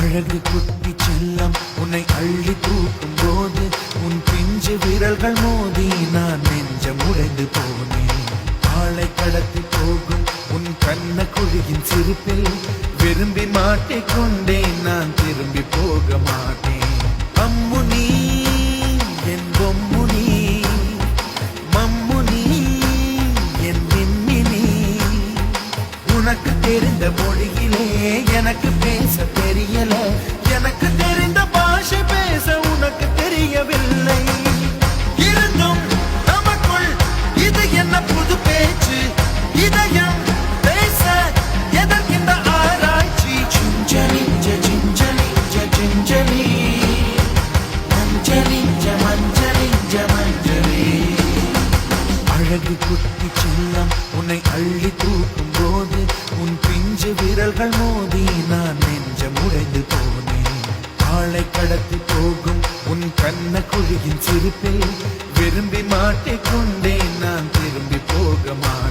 அழகு குட்டி செல்லம் உன்னை அள்ளி தூக்கும் போது உன் பிஞ்சு விரல்கள் மோதி நான் நெஞ்சம் உடைந்து போனேன். ஆளை கடத்தி போகும் உன் கண்ண குழியின் சிரிப்பில் விரும்பி மாட்டிக்கொண்டேன். நான் திரும்பி போக மாட்டேன். அம்முனி என் பொம்முனி, மம்முனி என் விண்மினி. உனக்கு தெரிந்த மொழியிலே எனக்கு பேச தெரியல, எனக்கு தெரிந்த பாஷை பேச உனக்கு தெரியவில்லை. இருந்தும் நமக்குள் இது என்ன புது பேச்சு? இதயம் பேச எதற்கின்ற ஆராய்ச்சி? சிஞ்சலிஞ்ச சிஞ்சலிஞ்ச சிஞ்சலி, மஞ்சளிஞ்ச மஞ்சளிஞ்ச மஞ்சளி. அழகு குட்டி செல்லம் உன்னை அள்ளி தூக்கும் போது உன் பிஞ்சு விரல்கள் மோதி நான் நெஞ்சம் உடைந்து போனேன். ஆளை கடத்தி போகும் உன் கண்ண குழியின் சிரிப்பில் விரும்பி மாட்டிக்கொண்டேன். நான் திரும்பி போக மாட்டேன்.